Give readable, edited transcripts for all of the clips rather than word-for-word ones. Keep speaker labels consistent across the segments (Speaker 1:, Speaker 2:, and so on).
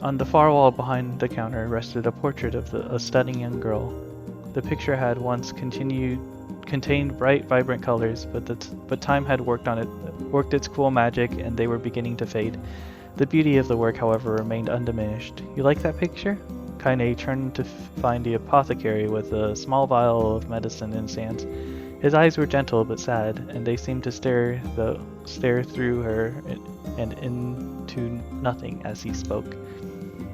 Speaker 1: On the far wall behind the counter rested a portrait of a stunning young girl. The picture had once contained bright, vibrant colors, but time had worked its cool magic, and they were beginning to fade. The beauty of the work, however, remained undiminished. You like that picture? Kainé turned to find the apothecary with a small vial of medicine in his hands. His eyes were gentle but sad, and they seemed to stare through her and into nothing as he spoke.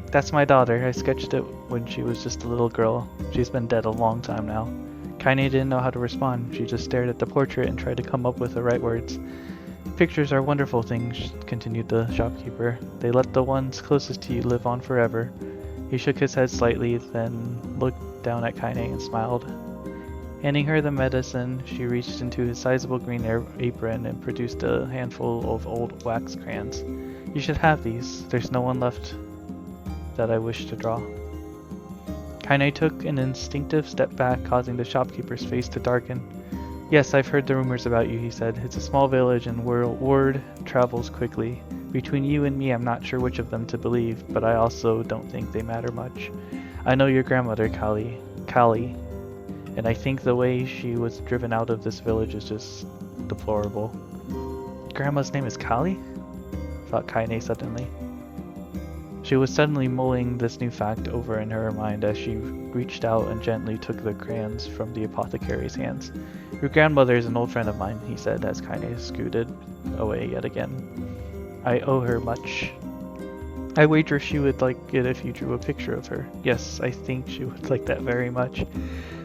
Speaker 1: That's my daughter. I sketched it when she was just a little girl. She's been dead a long time now. Kainé didn't know how to respond. She just stared at the portrait and tried to come up with the right words. Pictures are wonderful things, continued the shopkeeper. They let the ones closest to you live on forever. He shook his head slightly, then looked down at Kainé and smiled. Handing her the medicine, she reached into his sizable green apron and produced a handful of old wax crayons. You should have these. There's no one left that I wish to draw. Kainé took an instinctive step back, causing the shopkeeper's face to darken. Yes, I've heard the rumors about you, he said. It's a small village and word travels quickly. Between you and me, I'm not sure which of them to believe, but I also don't think they matter much. I know your grandmother, Kali, and I think the way she was driven out of this village is just deplorable. Grandma's name is Kali? Thought Kainé suddenly. She was suddenly mulling this new fact over in her mind as she reached out and gently took the crayons from the apothecary's hands. Your grandmother is an old friend of mine, he said as Kainé scooted away yet again. I owe her much. I wager she would like it if you drew a picture of her. Yes, I think she would like that very much.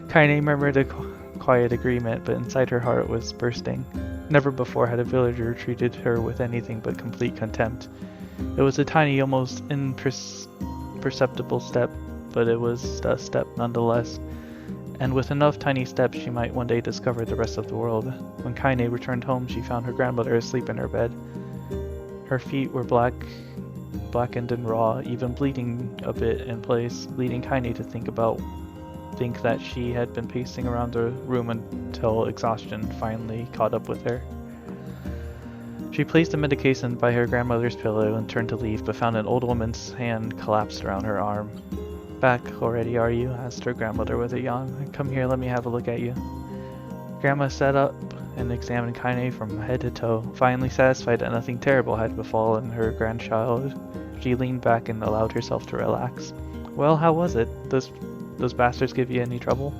Speaker 1: Kainé murmured a quiet agreement, but inside her heart was bursting. Never before had a villager treated her with anything but complete contempt. It was a tiny, almost imperceptible step, but it was a step nonetheless. And with enough tiny steps, she might one day discover the rest of the world. When Kainé returned home, she found her grandmother asleep in her bed. Her feet were blackened and raw, even bleeding a bit in place, leading Kainé to think that she had been pacing around the room until exhaustion finally caught up with her. She placed the medication by her grandmother's pillow and turned to leave, but found an old woman's hand collapsed around her arm. Back already, are you? Asked her grandmother with a yawn. Come here, let me have a look at you. Grandma sat up and examined Kainé from head to toe. Finally satisfied that nothing terrible had befallen her grandchild, she leaned back and allowed herself to relax. Well, how was it? Those bastards give you any trouble?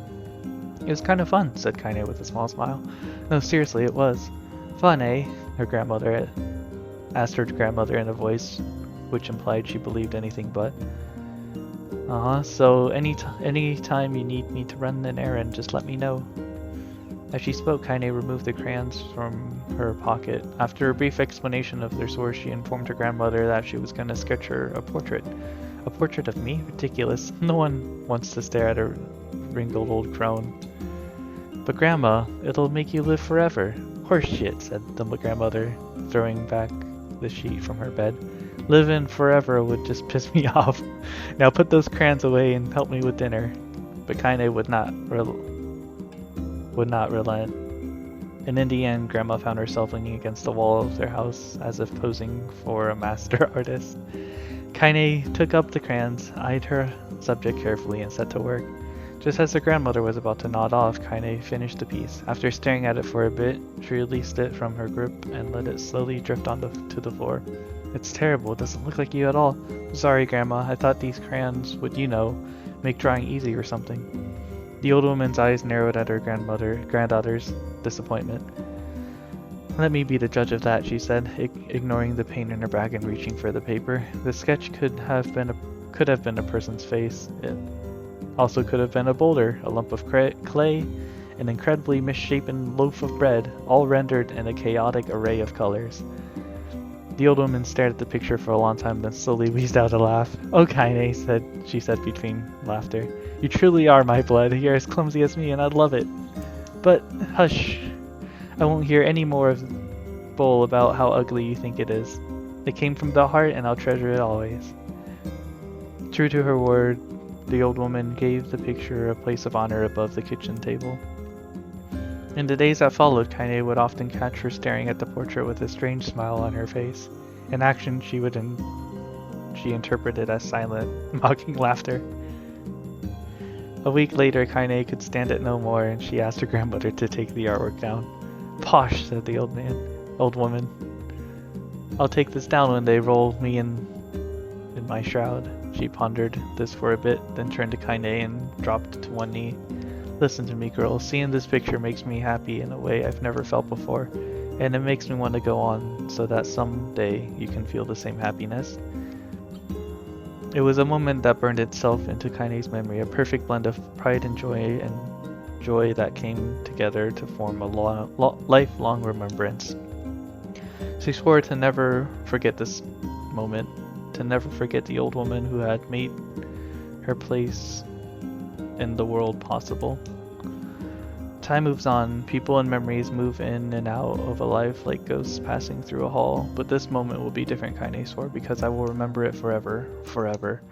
Speaker 1: It was kind of fun, said Kainé with a small smile. No, seriously, it was. Fun, eh? Asked her grandmother in a voice which implied she believed anything but. So any time you need me to run an errand, just let me know. As she spoke, Kainé removed the crayons from her pocket. After a brief explanation of their source, she informed her grandmother that she was going to sketch her a portrait. A portrait of me? Ridiculous. No one wants to stare at a wrinkled old crone. But Grandma, it'll make you live forever. Horseshit, said the grandmother, throwing back the sheet from her bed. Living forever would just piss me off. Now put those crayons away and help me with dinner. But Kainé would not relent. And in the end, Grandma found herself leaning against the wall of their house, as if posing for a master artist. Kainé took up the crayons, eyed her subject carefully, and set to work. Just as her grandmother was about to nod off, Kainé finished the piece. After staring at it for a bit, she released it from her grip and let it slowly drift to the floor. It's terrible. It doesn't look like you at all. Sorry, Grandma. I thought these crayons would, make drawing easy or something. The old woman's eyes narrowed at her granddaughter's disappointment. Let me be the judge of that, she said, ignoring the pain in her back and reaching for the paper. The sketch could have been a person's face. It also could have been a boulder, a lump of clay, an incredibly misshapen loaf of bread, all rendered in a chaotic array of colors. The old woman stared at the picture for a long time, then slowly wheezed out a laugh. Oh, Kainé, she said between laughter. You truly are my blood. You're as clumsy as me, and I'd love it. But, hush. I won't hear any more of bull about how ugly you think it is. It came from the heart, and I'll treasure it always. True to her word, the old woman gave the picture a place of honor above the kitchen table. In the days that followed, Kainé would often catch her staring at the portrait with a strange smile on her face, an action she would she interpreted as silent, mocking laughter. A week later, Kainé could stand it no more, and she asked her grandmother to take the artwork down. "Posh," said the old woman. "I'll take this down when they roll me in my shroud." She pondered this for a bit, then turned to Kainé and dropped to one knee. "Listen to me, girl. Seeing this picture makes me happy in a way I've never felt before, and it makes me want to go on so that someday you can feel the same happiness." It was a moment that burned itself into Kainé's memory, a perfect blend of pride and joy that came together to form a lifelong remembrance. She swore to never forget this moment, to never forget the old woman who had made her place in the world possible. Time moves on, people and memories move in and out of a life like ghosts passing through a hall, but this moment will be different, Kainé swore, because I will remember it forever, forever.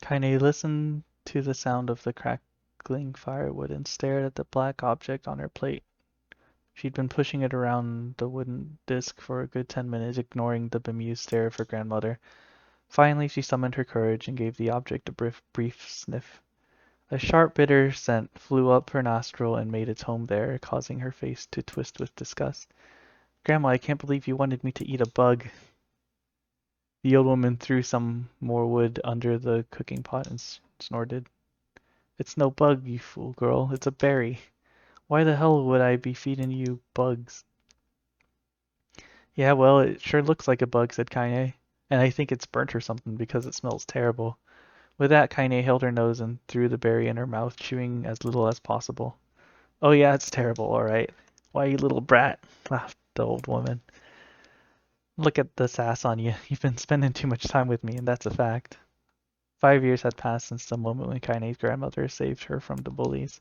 Speaker 1: Kainé listened to the sound of the crackling firewood and stared at the black object on her plate. She'd been pushing it around the wooden disc for a good 10 minutes, ignoring the bemused stare of her grandmother. Finally, she summoned her courage and gave the object a brief sniff. A sharp, bitter scent flew up her nostril and made its home there, causing her face to twist with disgust. "Grandma, I can't believe you wanted me to eat a bug." The old woman threw some more wood under the cooking pot and snorted. "It's no bug, you fool girl. It's a berry. Why the hell would I be feeding you bugs?" "Yeah, well, it sure looks like a bug," said Kainé. "And I think it's burnt or something because it smells terrible." With that, Kainé held her nose and threw the berry in her mouth, chewing as little as possible. "Oh yeah, it's terrible, all right. Why, you little brat," laughed the old woman. "Look at the sass on you. You've been spending too much time with me, and that's a fact." 5 years had passed since the moment when Kainé's grandmother saved her from the bullies.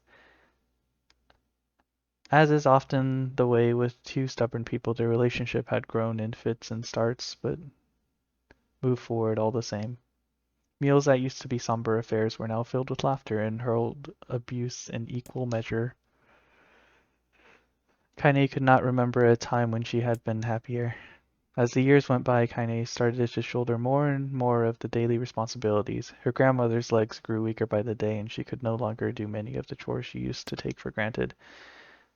Speaker 1: As is often the way with two stubborn people, their relationship had grown in fits and starts, but moved forward all the same. Meals that used to be somber affairs were now filled with laughter and hurled abuse in equal measure. Kainé could not remember a time when she had been happier. As the years went by, Kainé started to shoulder more and more of the daily responsibilities. Her grandmother's legs grew weaker by the day, and she could no longer do many of the chores she used to take for granted.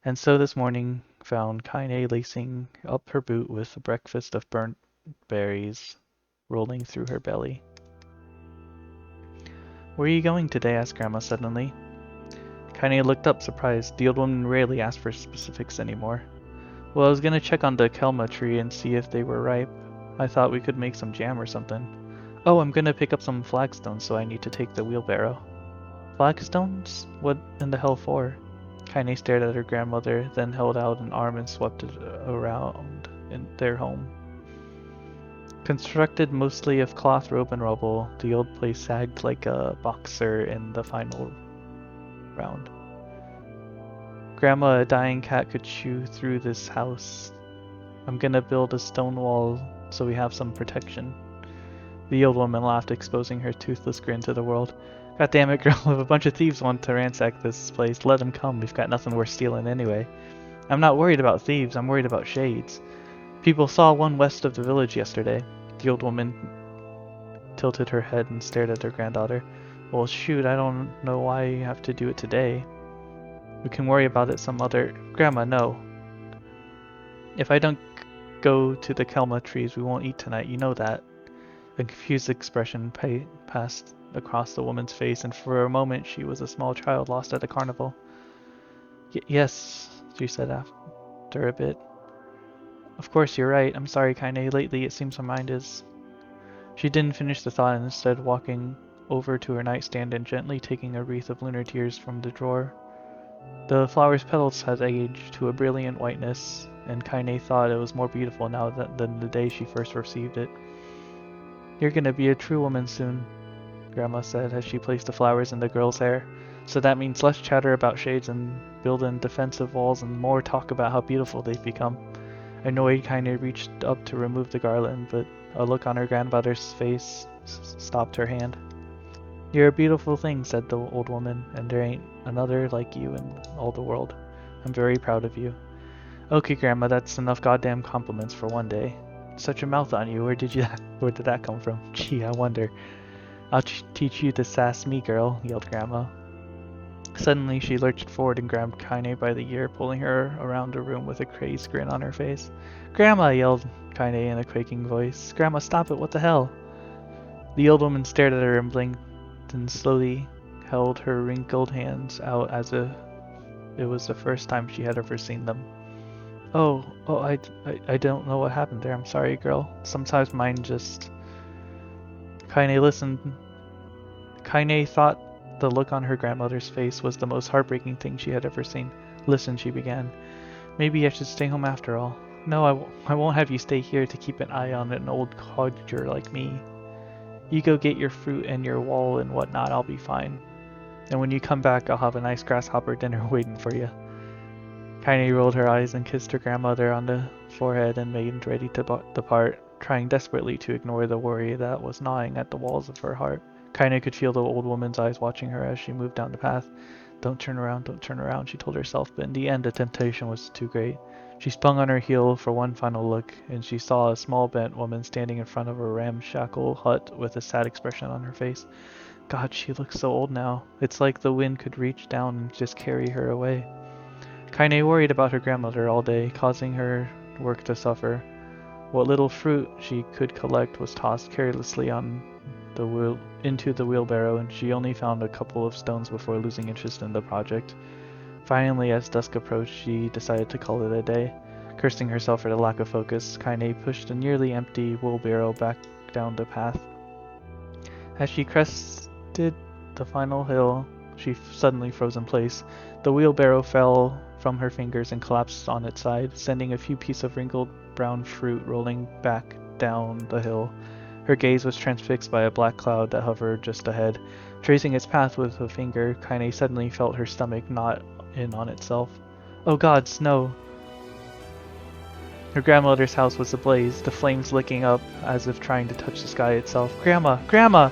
Speaker 1: And so this morning found Kainé lacing up her boot with a breakfast of burnt berries rolling through her belly. "Where are you going today?" asked Grandma suddenly. Kainé looked up, surprised. The old woman rarely asked for specifics anymore. "Well, I was gonna check on the kelma tree and see if they were ripe. I thought we could make some jam or something." "Oh, I'm gonna pick up some flagstones, so I need to take the wheelbarrow." "Flagstones? What in the hell for?" Kainé stared at her grandmother, then held out an arm and swept it around in their home. Constructed mostly of cloth, rope, and rubble, the old place sagged like a boxer in the final round. "Grandma, a dying cat could chew through this house. I'm gonna build a stone wall so we have some protection." The old woman laughed, exposing her toothless grin to the world. "God damn it, girl, if a bunch of thieves want to ransack this place, let them come. We've got nothing worth stealing anyway." "I'm not worried about thieves, I'm worried about shades. People saw one west of the village yesterday." The old woman tilted her head and stared at her granddaughter. "Well, shoot, I don't know why you have to do it today. We can worry about it some other—" "Grandma, no. If I don't go to the kelma trees, we won't eat tonight, you know that." A confused expression passed across the woman's face, and for a moment she was a small child lost at a carnival. Yes, she said after a bit. "Of course, you're right. I'm sorry, Kainé. Lately it seems my mind is—" She didn't finish the thought and instead walking over to her nightstand and gently taking a wreath of lunar tears from the drawer. The flower's petals had aged to a brilliant whiteness, and Kainé thought it was more beautiful now than the day she first received it. "You're gonna be a true woman soon," Grandma said as she placed the flowers in the girl's hair. "So that means less chatter about shades and building defensive walls and more talk about how beautiful they've become." Annoyed, Kainé reached up to remove the garland, but a look on her grandmother's face stopped her hand. "You're a beautiful thing," said the old woman, "and there ain't another like you in all the world. I'm very proud of you. Okay, Grandma, that's enough goddamn compliments for one day. Such a mouth on you. Where did that come from? Gee, I wonder. I'll teach you to sass me, girl, yelled Grandma. Suddenly, she lurched forward and grabbed Kainé by the ear, pulling her around the room with a crazed grin on her face. Grandma, yelled Kainé in a quaking voice. Grandma, stop it, what the hell? The old woman stared at her and blinked and slowly held her wrinkled hands out as if it was the first time she had ever seen them. I don't know what happened there. I'm sorry, girl. Sometimes mine just... Kainé listened. Kainé thought the look on her grandmother's face was the most heartbreaking thing she had ever seen. Listen, she began. Maybe I should stay home after all. No, I won't have you stay here to keep an eye on an old codger like me. You go get your fruit and your wool and whatnot, I'll be fine. And when you come back, I'll have a nice grasshopper dinner waiting for you. Kainé rolled her eyes and kissed her grandmother on the forehead and made ready to depart, trying desperately to ignore the worry that was gnawing at the walls of her heart. Kainé could feel the old woman's eyes watching her as she moved down the path. Don't turn around, she told herself, but in the end the temptation was too great. She spun on her heel for one final look, and she saw a small bent woman standing in front of a ramshackle hut with a sad expression on her face. God, she looks so old now. It's like the wind could reach down and just carry her away. Kainé worried about her grandmother all day, causing her work to suffer. What little fruit she could collect was tossed carelessly into the wheelbarrow, and she only found a couple of stones before losing interest in the project. Finally, as dusk approached, she decided to call it a day. Cursing herself for the lack of focus, Kainé pushed a nearly empty wheelbarrow back down the path. As she crested the final hill, she suddenly froze in place. The wheelbarrow fell from her fingers and collapsed on its side, sending a few pieces of wrinkled brown fruit rolling back down the hill. Her gaze was transfixed by a black cloud that hovered just ahead. Tracing its path with a finger, Kainé suddenly felt her stomach knot in on itself. Oh God, snow! Her grandmother's house was ablaze, the flames licking up as if trying to touch the sky itself. Grandma! Grandma!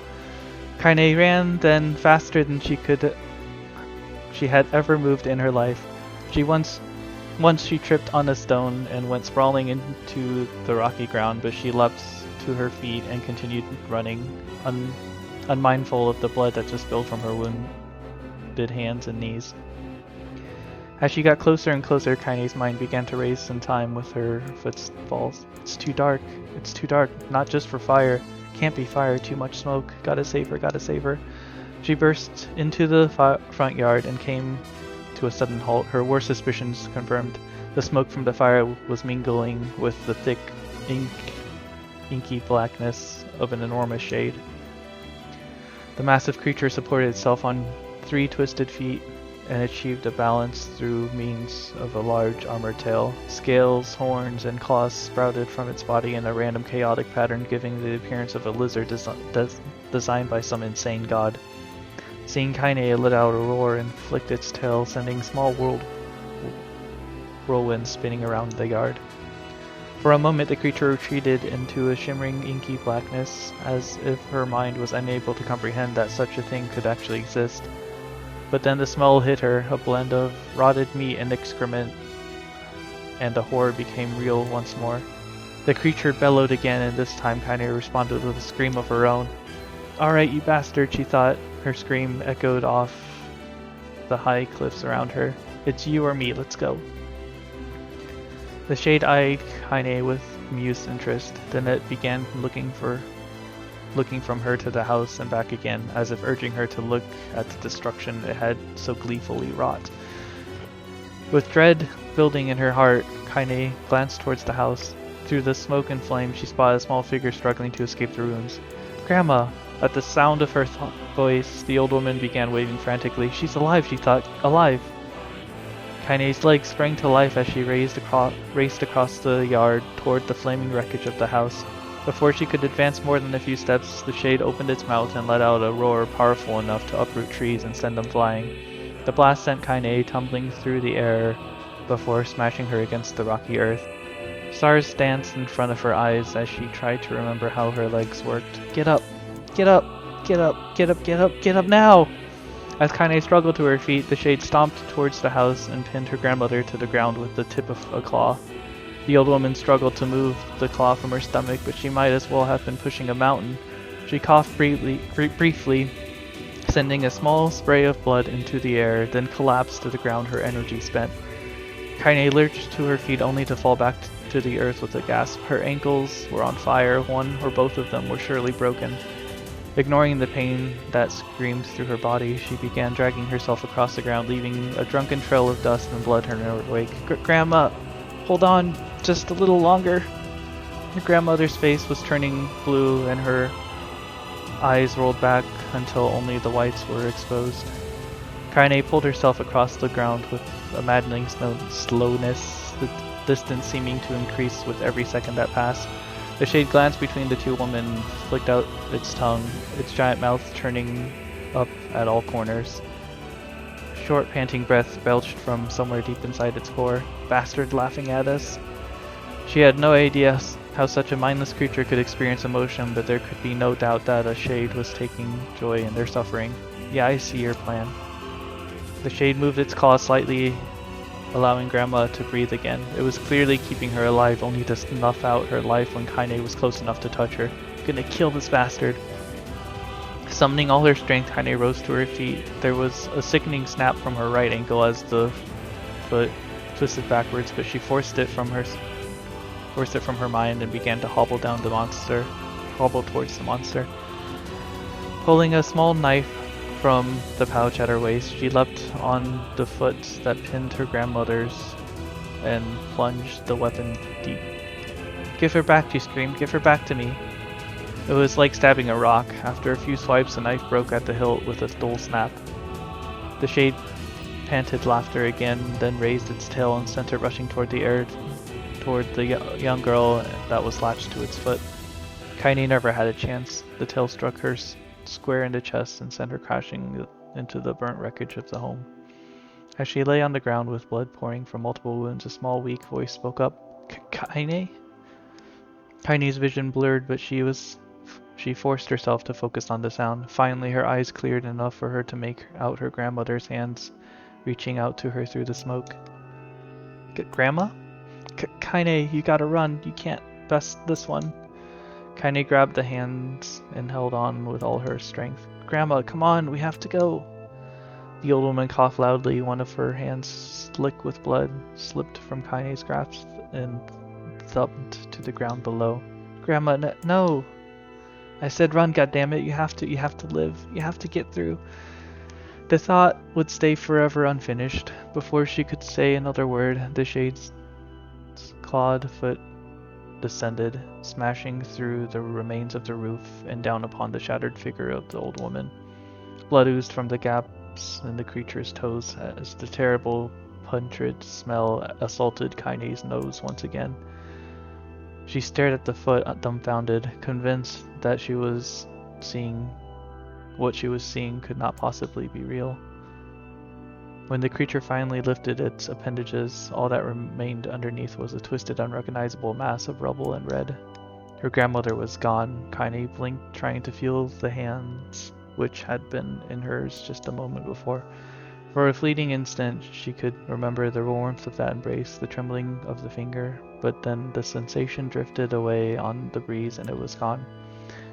Speaker 1: Kainé ran then faster than she had ever moved in her life. Once she tripped on a stone and went sprawling into the rocky ground, but she leapt to her feet and continued running, unmindful of the blood that just spilled from her wounded hands and knees. As she got closer and closer, Kainé's mind began to race in time with her footfalls. It's too dark. It's too dark. Not just for fire. Can't be fire. Too much smoke. Gotta save her. Gotta save her. She burst into the front yard and came to a sudden halt. Her worst suspicions confirmed. The smoke from the fire was mingling with the thick, inky blackness of an enormous shade. The massive creature supported itself on 3 twisted feet and achieved a balance through means of a large armored tail. Scales, horns, and claws sprouted from its body in a random chaotic pattern, giving the appearance of a lizard designed by some insane god. Seeing Kainé, it let out a roar and flicked its tail, sending small whirlwinds spinning around the yard. For a moment, the creature retreated into a shimmering, inky blackness, as if her mind was unable to comprehend that such a thing could actually exist. But then the smell hit her, a blend of rotted meat and excrement, and the horror became real once more. The creature bellowed again, and this time Kainé responded with a scream of her own. Alright, you bastard, she thought. Her scream echoed off the high cliffs around her. It's you or me, let's go. The shade eyed Kainé with amused interest. Then it began looking from her to the house and back again, as if urging her to look at the destruction it had so gleefully wrought. With dread building in her heart, Kainé glanced towards the house. Through the smoke and flame, she spotted a small figure struggling to escape the ruins. Grandma! At the sound of her voice, the old woman began waving frantically. She's alive, she thought. Alive! Kainé's legs sprang to life as she raced across the yard toward the flaming wreckage of the house. Before she could advance more than a few steps, the shade opened its mouth and let out a roar powerful enough to uproot trees and send them flying. The blast sent Kainé tumbling through the air before smashing her against the rocky earth. Stars danced in front of her eyes as she tried to remember how her legs worked. Get up! Get up! Get up! Get up! Get up! Get up now! As Kainé struggled to her feet, the Shade stomped towards the house and pinned her grandmother to the ground with the tip of a claw. The old woman struggled to move the claw from her stomach, but she might as well have been pushing a mountain. She coughed briefly, sending a small spray of blood into the air, then collapsed to the ground, her energy spent. Kainé lurched to her feet only to fall back to the earth with a gasp. Her ankles were on fire, one or both of them were surely broken. Ignoring the pain that screamed through her body, she began dragging herself across the ground, leaving a drunken trail of dust and blood in her wake. Grandma, hold on just a little longer. Her grandmother's face was turning blue and her eyes rolled back until only the whites were exposed. Kainé pulled herself across the ground with a maddening slowness, the distance seeming to increase with every second that passed. The Shade glanced between the two women, flicked out its tongue, its giant mouth turning up at all corners. Short, panting breath belched from somewhere deep inside its core. Bastard laughing at us. She had no idea how such a mindless creature could experience emotion, but there could be no doubt that a Shade was taking joy in their suffering. Yeah, I see your plan. The Shade moved its claw slightly, allowing Grandma to breathe again. It was clearly keeping her alive, only to snuff out her life when Kainé was close enough to touch her. Gonna kill this bastard. Summoning all her strength, Kainé rose to her feet. There was a sickening snap from her right ankle as the foot twisted backwards, but she forced it from her mind and began to hobble towards the monster. Pulling a small knife from the pouch at her waist, she leapt on the foot that pinned her grandmother's and plunged the weapon deep. "Give her back," she screamed. "Give her back to me." It was like stabbing a rock. After a few swipes, the knife broke at the hilt with a dull snap. The Shade panted laughter again, then raised its tail and sent it rushing toward the young girl that was latched to its foot. Kainé never had a chance. The tail struck her square in the chest and sent her crashing into the burnt wreckage of the home. As she lay on the ground with blood pouring from multiple wounds, a small, weak voice spoke up. "Kainé?" Kainé's vision blurred, but she forced herself to focus on the sound. Finally, her eyes cleared enough for her to make out her grandmother's hands reaching out to her through the smoke. "Grandma? Kainé, you gotta run. You can't best this one." Kainé grabbed the hands and held on with all her strength. "Grandma, come on, we have to go." The old woman coughed loudly. One of her hands, slick with blood, slipped from Kainé's grasp and thumped to the ground below. "Grandma, no! I said run, goddammit. You have to live. You have to get through." The thought would stay forever unfinished. Before she could say another word, the Shade's clawed foot descended, smashing through the remains of the roof and down upon the shattered figure of the old woman. Blood oozed from the gaps in the creature's toes as the terrible putrid smell assaulted Kainé's nose once again. She stared at the foot, dumbfounded, convinced that what she was seeing could not possibly be real. When the creature finally lifted its appendages, all that remained underneath was a twisted, unrecognizable mass of rubble and red. Her grandmother was gone. Kainé blinked, trying to feel the hands which had been in hers just a moment before. For a fleeting instant, she could remember the warmth of that embrace, the trembling of the finger, but then the sensation drifted away on the breeze and it was gone.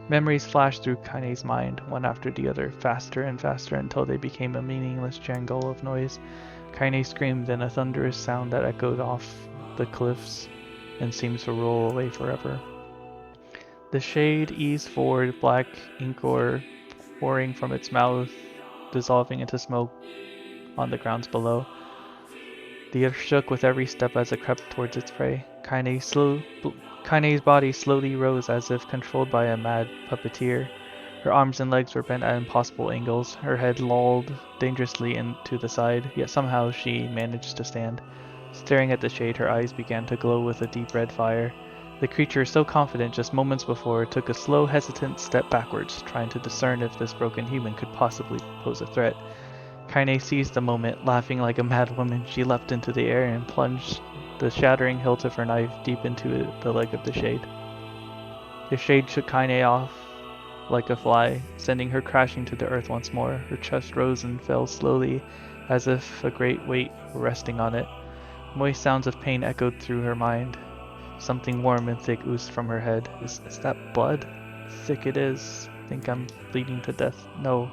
Speaker 1: Memories flashed through Kainé's mind, one after the other, faster and faster until they became a meaningless jangle of noise. Kainé screamed in a thunderous sound that echoed off the cliffs and seemed to roll away forever. The Shade eased forward, black ichor pouring from its mouth, dissolving into smoke on the grounds below. The earth shook with every step as it crept towards its prey. Kainé's body slowly rose as if controlled by a mad puppeteer. Her arms and legs were bent at impossible angles. Her head lolled dangerously into the side, yet somehow she managed to stand. Staring at the Shade, her eyes began to glow with a deep red fire. The creature, so confident just moments before, took a slow, hesitant step backwards, trying to discern if this broken human could possibly pose a threat. Kainé seized the moment. Laughing like a mad woman, she leapt into the air and plunged the shattering hilt of her knife deep into the leg of the Shade. The Shade shook Kainé off like a fly, sending her crashing to the earth once more. Her chest rose and fell slowly, as if a great weight were resting on it. Moist sounds of pain echoed through her mind. Something warm and thick oozed from her head. Is that blood? Thick it is. Think I'm bleeding to death. No,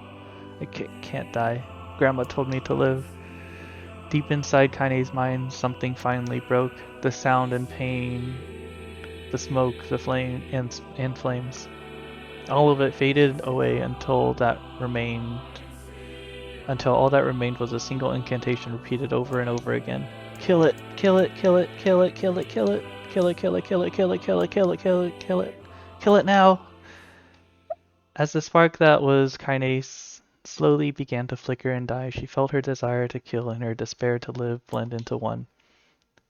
Speaker 1: I can't die. Grandma told me to live. Deep inside Kainé's mind, something finally broke. The sound and pain, the smoke, the flame and flames. All of it faded away until all that remained was a single incantation repeated over and over again. Kill it, kill it, kill it, kill it, kill it, kill it, kill it, kill it, kill it, kill it, kill it, kill it, kill it, kill it, kill it now. As the spark that was Kainé slowly began to flicker and die, she felt her desire to kill and her despair to live blend into one.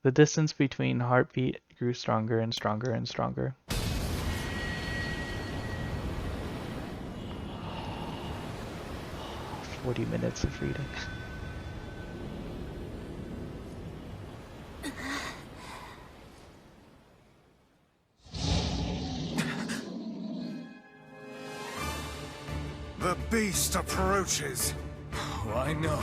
Speaker 1: The distance between heartbeat grew stronger and stronger and stronger. "40 minutes of reading."
Speaker 2: The beast approaches.
Speaker 3: Oh, I know.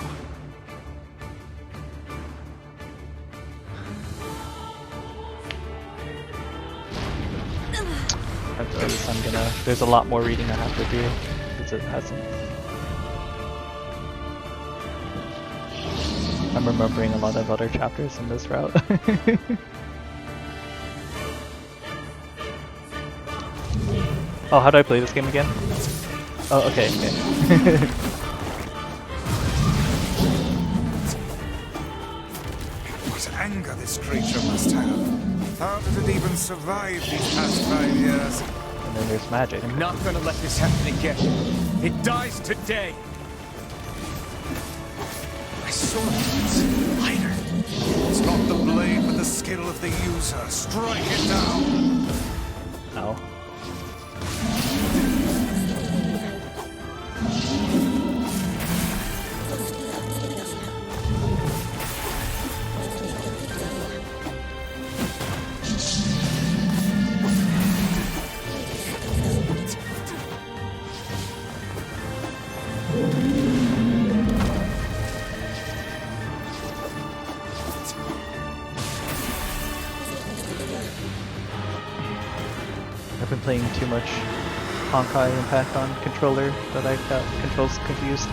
Speaker 1: After this, there's a lot more reading I have to do, because it hasn't. I'm remembering a lot of other chapters in this route. Oh, how do I play this game again? Oh, okay.
Speaker 2: What anger this creature must have. How did it even survive these past 5 years?
Speaker 1: And then there's magic.
Speaker 3: I'm not gonna let this happen again. It dies today. My sword is lighter.
Speaker 2: It's not the blade, but the skill of the user. Strike it down.
Speaker 1: Ow. I've been playing too much Honkai Impact on controller that I got controls confused.